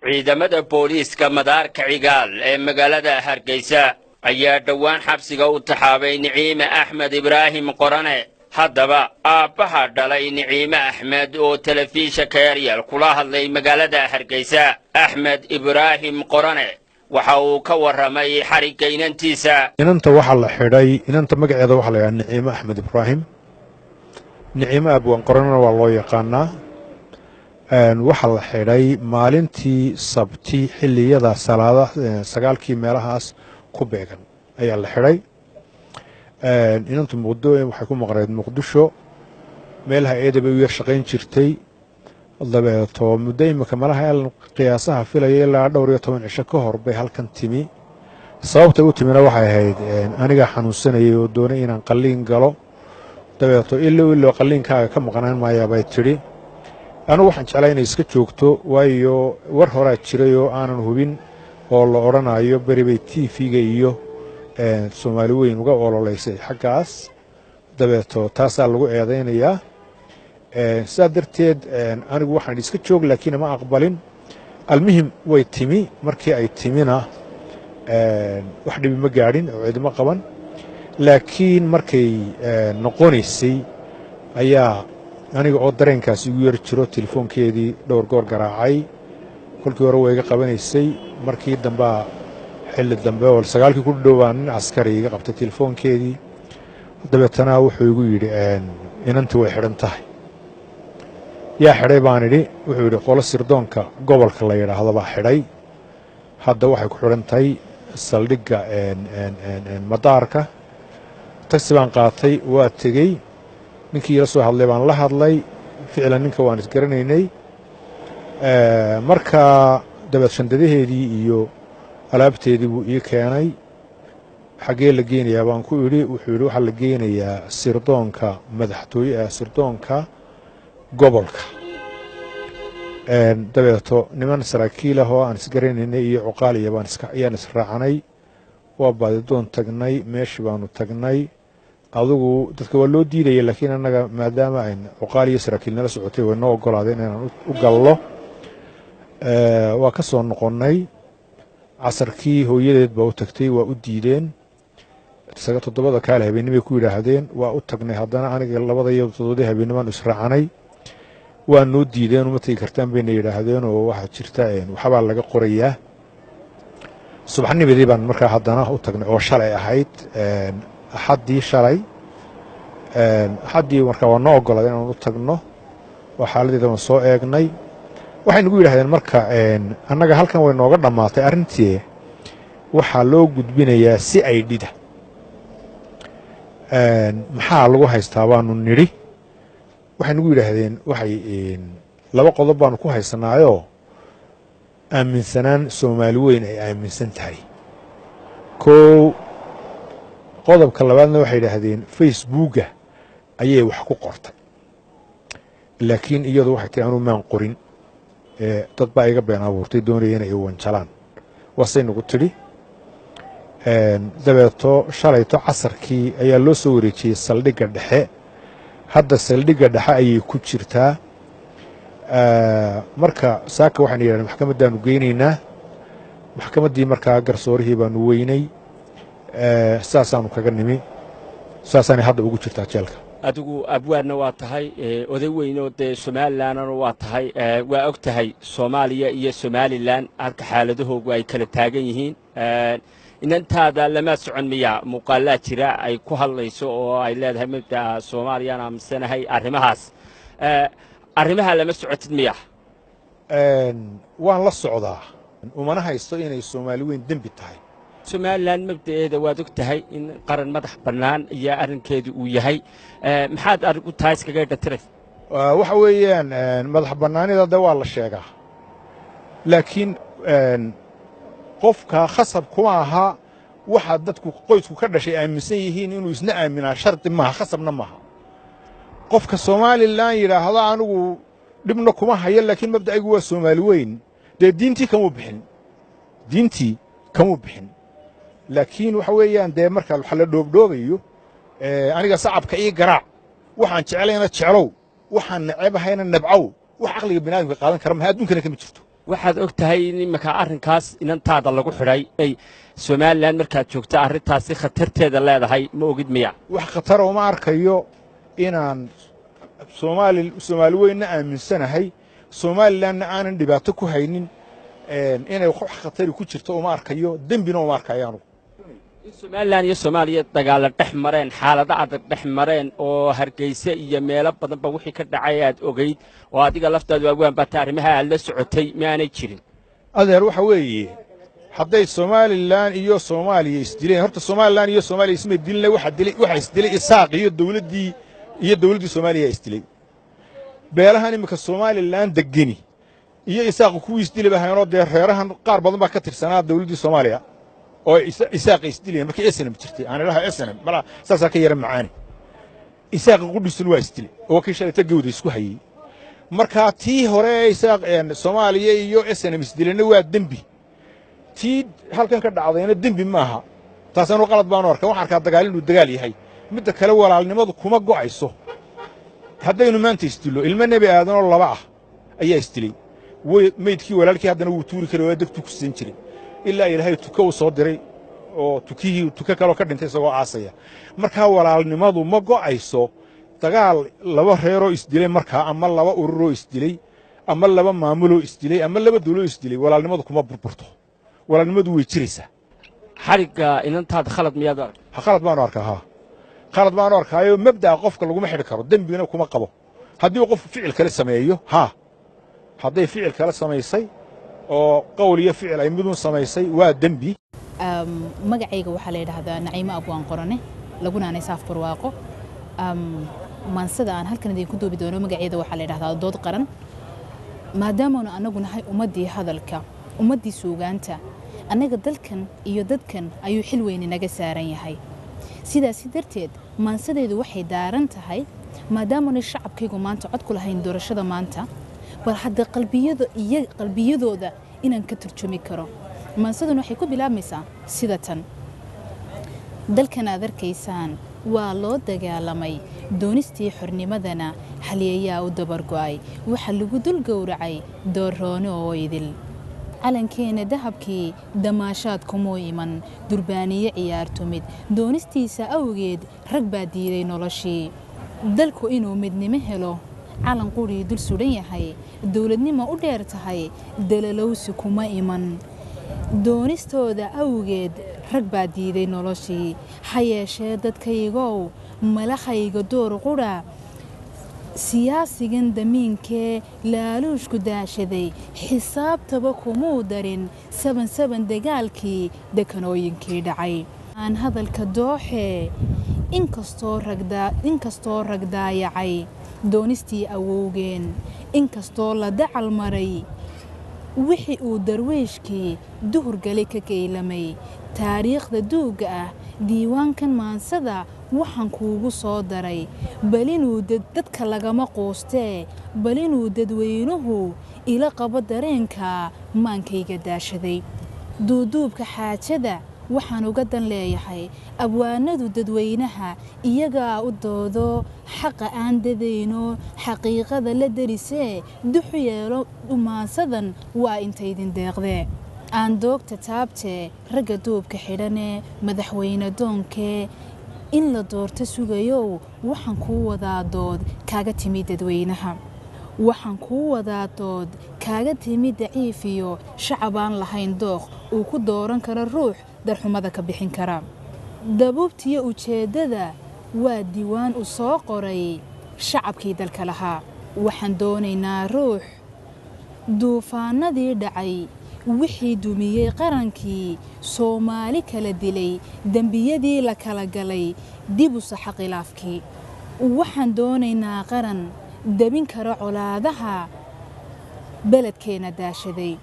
ciidamada booliiska madaarka cigaal ee magaalada Hargeysa ayaa dhawaan xabsiga u taxaabay Niciime Axmed Ibraahim Qorane. haddaba aabbaha dhalay Niciime Axmed oo telefishinka Ariel kula hadlay magaalada Hargeysa Axmed Ibraahim Qorane waxa uu ka waramay xariga inantiisa. inanta waxa la xidhay inanta magaceeda waxa la yiraahdaa Niciime Axmed Ibraahim. Niciime Abwaan Qorane waa loo yaqaanaa. waxa la xidhay maalintii sabti xilliyada salaadaha sagaalkii meelahaas ku beegan ayaa la xidhay. inantu waxay ku maqnayd Muqdisho meelaha eedaba u yar shaqayn jirtay dabeeto muddo imika malaha qiyaasaha filaya ilaa 12 cisho ka hor bay halkan timi. sababta u timina waxay ahayd aniga xanuunsanayay oo doonay inaan qalliin galo dabeeto ilaa qalliinkaaga ka maqnaan maayaa bay tiri. anu waxaan jeclaa inay iska joogto waayo war horaa jiray oo aanan hubin oo la odhanayo beri bay TV-ga iyo Soomaali weyn uga ololeysay xaggaas dabeeto taasaa lagu eedeynayaa. sidaa darteed anigu waxaan iska joog laakiin ma aqbalin. almuhim way timi markii ay timina wax dhibi ma gaadhin oo ciidamo qaban laakiin markay noqonaysay ayaa aniga oo dareenkaas igu yar jiro telefoonkeedii dhowr goor garaacay. kolkii hore way iga qabanaysay markii dambe xilli dambe oo sagaalkii ku dhowaan nin askari iga qabtay telefoonkeedii dabeetana wuxuu igu yidhi inantii way xidhan tahay. yaa xidhay baan idhi. wuxuu yidhi qolo sirdoonka gobolka la yidhaahdo baa xidhay. hadda waxay ku xidhan tahay saldhigga madaarka. tagsi baan qaatay waa tegey ninkii ila soo hadlay baan la hadlay ficlan ninka waan isgaranaynay. marka dabeed shandadaheedii iyo alaabteedii buu ii keenay. xaggee la geenayaa baan ku idhi. wuxuu yidhi waxaa la geenayaa sirdoonka sirdoonka gobolka. dabeeto niman saraakiil ah oo aan isgaranaynay iyo cuqaaliya ayaan israacanay. waa baadidoon tagnay meeshii baanu tagnay. adigu dadka waa loo diidaya laakiin annaga maadaama ay cuqaaliya saraakiilnala socotay way noo ogolaadeen inaan u gallo. waa ka soo noqonnay. casarkii hooyadeed baa u tagtay waa u diideen. 7 kaale habeenimay ku yidhaahdeen waa u tagnay haddana aniga 2 habeennimaan israacanay. waa noo diideen uma tegi kartaan bayna yidhaahdeen oo waxaa jirta waxbaa laga qorayaa. subaxnimadii baan markaa haddana u tagnay oo shalay ahayd axaddii shalay. axaddii markaa waa noo ogolaaday inaan u tagno oo xaaladeeda waan soo eegnay. waxay nagu yidhahdeen marka annaga halkan way nooga dhammaatay arrintii waxaa loo gudbinayaa CID-da. maxaa lagu haystaa baanu nidhi. waxay nagu yidhaahdeen waxay 2 qodob baanu ku haysanaayoo aaminsanaan Soomaali weyn ay aaminsan tahay. qodobka labaadna waxay yidhaahdeen Facebooka ayay wax ku qortay laakiin iyadu waxay tahay anu maan qorin. dad baa iga been abuurtay doonaya inay wanjalaan wasay nagu tidhi. dabeeto shalayto casarkii ayaa loo soo wareejiyey saldhigga dhexe. hadda saldhigga dhexe ayay ku jirtaa. marka saaka waxaan yidhahdeen maxkamaddaanu geynaynaa. maxkamaddii markaa garsoorihii baanu weynay. saasaanu kaga nimi. saasaanay hadda ugu jirtaa jeelka. adigu abwaanna waa tahay oday weynoo dee Somalilandna waa tahay waa og tahay Soomaaliya iyo Somaliland halka xaaladahoodu ay kala taagan yihiin. inantaada lama socon miya muuqaalaa jira ay ku hadlayso oo ay leedahay mabda Soomaaliyana amsanahay arrimaha lama socotid miya. waan la socdaa umana haysto inay Soomaali weyn dambi tahay. Somaliland mabdaeeda waad og tahay in qaran madax bannaan iyo arrinkeedu uu yahay. maxaad arigu tahay iskaga dhatiray. waxa weeyaan madax bannaanida waa la sheegaa laakiin qofka khasab kuma aha waxa dadku qoysku ka dhashay aaminsan yihiin inuu isna aaminaa sharti maaha khasabna maaha. qofka Soomaaliland yiraahdo anigu dhibna kuma hayo laakiin mabda'aygu waa Soomaali weyn dee diintii kama bixin. laakiin waxa weeyaan dee marka waxa la dhoobdhoobayo aniga sacabka ii garaac waxaan jeclayna jeclow waxaan nacabahayna nabcow wax aqliga binaadamka qaadan kara ma adduunkana kama jirto. waxaad og tahay in iminka arrinkaas inantaada lagu xidhay ay somalilan markaad joogta arrintaasi khatarteeda leedahay ma ogid miya wax khatara uma arkayo inaan soomaali weynna aaminsanahay somalilanna aanan dhibaato ku haynin inay wax khatari ku jirto uma arkayo dembina uma arkayo anugu in somalilan iyo soomaaliya dagaalla dhex mareen xaalado adag dhex mareen oo hargeysa iyo meelo badanba wixii ka dhacay aad ogayd oo adiga laftaadu waagaan baata arrimaha aad la socotay miaanay jirin adeer waxa weeye hadday somalilan iyo soomaaliya isdileen horta somalilan iyo soomaaliya isma dilina waxa isdilay isaaq iyo dawladdii soomaaliya isdilay beelahan iminka somalilan degeni iyo isaaq kuwii isdilay baa haynoo dee reerahan qaar badan baa ka tirsanaa dawladdii soomaaliya oo isaaq isdilayeen markii SNM jirtay aan ilaha SNM mala saasaa ka yara macaani isaaq qudhisun waa isdilay oo kii shalay tagawda isku hayay marka tii hore isaaq Soomaaliya iyo SNM isdilayna waa dembi tii halkan ka dhacdayna dembi maaha taasana qalad baan arkaa waxaan arkaa dagaal inuu dagaal yahay midda kale walaalnimadu kuma go'ayso haddaynu maanta isdilo ilmo nabi aadan oo laba ah ayaa isdilay meydkii walaalkii haddana wuu tuuri karay oo degtu ku siin jiray ilaa ilaahay tuka uu soo diray oo tuka kale ka dhintay isagoo aasaya marka walaalnimadu ma go'ayso dagaal laba reeroo isdilay markaa ama laba ururoo isdilay ama laba maamuloo isdilay ama laba dawlad isdilay walaalnimadu kuma burburto walaalnimadu way jiraysaa xariga inantaada khalad miyaad arkaa khalad baan arkaa khalad baan arkaayo mabda'a qofka laguma xidhi karo dembigana kuma qabo haddii qof ficil kale sameeyo hadday ficil kale samaysay oo qowl iyo ficil ay midun samaysay waa dembi magacayga waxaa la yidhaahdaa Naciimo Abwaan Qorane laguna aanay saaf barwaaqo maansada aan halkan idinku duubi doono magaceeda waxaa la yidhaahdaa dood qaran maadaama anagu nahay ummadii hadalka ummadii suugaanta anaga dalkan iyo dadkan ayuu xil weyn naga saaran yahay sidaas darteed maansadeedu waxay daaran tahay maadaama shacabkaygu maanta cod ku lahayn doorashada maanta bal hadda qalbiyadooda inaan ka turjumi karo maansaduna waxay ku bilaabmaysaa sida tan dalkan aad arkaysaan waa loo dagaalamay doonistii xornimadana haliyayaa u dabargo'ay waxa lagu dul gowracay doorroone oo idil calankeena dahabkii damaashaad kumuu iman durbaaniye ciyaartumid doonistiisa awgeed rag baa diiday noloshii dalku inuu midnimo helo calan quri dul sudan yahay dawladnimo u dheer tahay dalalowsi kuma iman doonistooda awgeed rag baa diiday noloshii ha yeeshee dadkaygow malakhayga door qura siyaasigan damiinkee laaluushku daashaday xisaabtaba kumuu darin saban dagaalkii dekanooyinkii dhacay aan hadalka dooxee inkastoo rag daayacay doonistii awowgeen inkastoo la dacal maray wixii uu darweeshkii duhurgali ka geylamay taariikhda duugga ah diiwaankan maansada waxaan kuugu soo daray bal inuu dadka lagama quustee bal inuu dadweynuhu ila qabo dareenka maankayga daashaday duuduubka xaajada waxaan uga dan leeyahay abwaanadu dadweynaha iyagaa u doodo xaqa aan dadayno xaqiiqada la darisee duxu yeelo maansadan waa intaydin deeqdee aan doogta taabtee ragga duubka xidhanee madaxweyne doonkee in la doorto sugayow waxaan kuu wadaa dood kaaga timi dadweynaha waxaan kuu wadaa dood kaaga timi daciif iyo shacabaan lahayn dooq uu ku dooran karo ruux darxumada ka bixin kara dabuubtiyo ujeeddada waa diiwaan u soo qoray shacabkii dalka lahaa waxaan doonaynaa ruux duufaanadii dhacay wixii dumiyey qarankii Soomaali kala dilay dambiyadii la kala galay dib u sax khilaafkii waxaan doonaynaa qaran dabin kara colaadaha beledkeena daashaday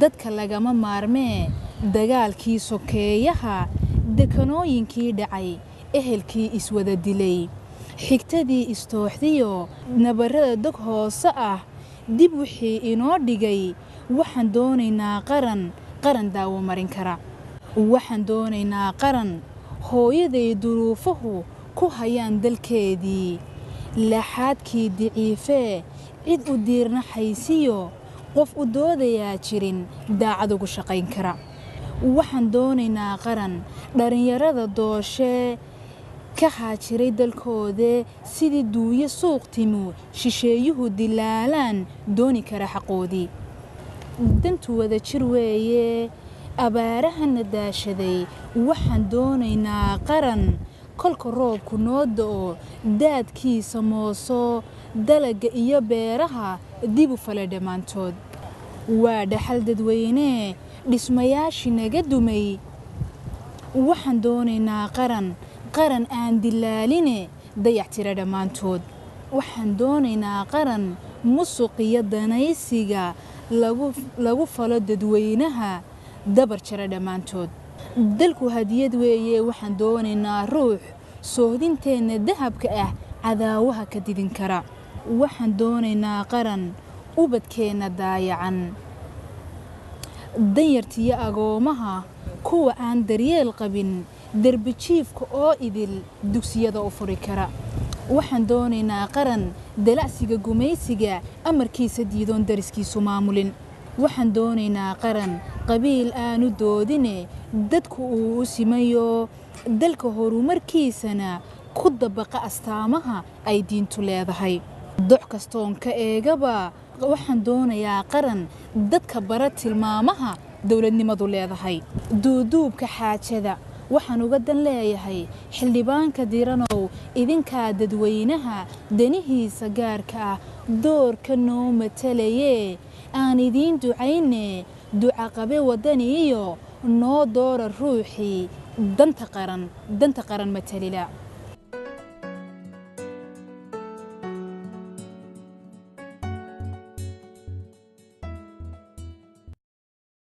dadka lagama maarmee dagaalkii sokeeyaha dekanooyinkii dhacay ehelkii iswada dilay xigtadii istooxdiyo nabarada dog hoose ah dib wixii inoo dhigay waxaan doonaynaa qaran daawo marin kara waxaan doonaynaa qaran hooyaday duruufuhu ku hayaan dalkeedii laxaadkii daciifee cid u diirnaxaysiyo qof u doodayaa jirin daacad ugu shaqayn kara waxaan doonaynaa qaran dhalinyarada dooshe ka haajiray dalkooda sidii duuyo suuq timu shisheeyuhu dilaalaan dooni kara xaqoodii dantu wada jir weeye abaarahana daashaday waxaan doonaynaa qaran kolka roobku noo da'o daadkiisa mooso dalaga iyo beeraha dib u fala dhammaantood waa dhaxal dadweyne dhismayaashii naga dumay waxaan doonaynaa qaran aan dilaaline dayactira dhammaantood waxaan doonaynaa qaran musuq iyo danaysiga lagu falo dadweynaha dabar jara dhammaantood dalku hadiyad weeye waxaan doonaynaa ruux soohdinteenna dahabka ah cadaawaha ka didin kara waxaan doonaynaa qaran ubadkeenna daayacan danyartiyo agoomaha kuwa aan daryeel qabin derbijiifka oo idil dugsiyada u furi kara waxaan doonaynaa qaran dalacsiga gumaysiga amarkiisa diidoon dariskiisu maamulin waxaan doonaynaa qaran qabiil aanu doodine dadku uu u simayo dalka horumarkiisana ku dabaqa astaamaha ay diintu leedahay doc kastoon ka eegaba waxaan doonayaa qaran dadka bara tilmaamaha dowladnimadu leedahay duuduubka xaajada waxaan uga dan leeyahay xildhibaanka diranow idinkaa dadweynaha danihiisa gaarka ah doorka noo matalayee aan idiin ducayne ducaqabe wadani iyo noo doora ruuxii danta qaran matalila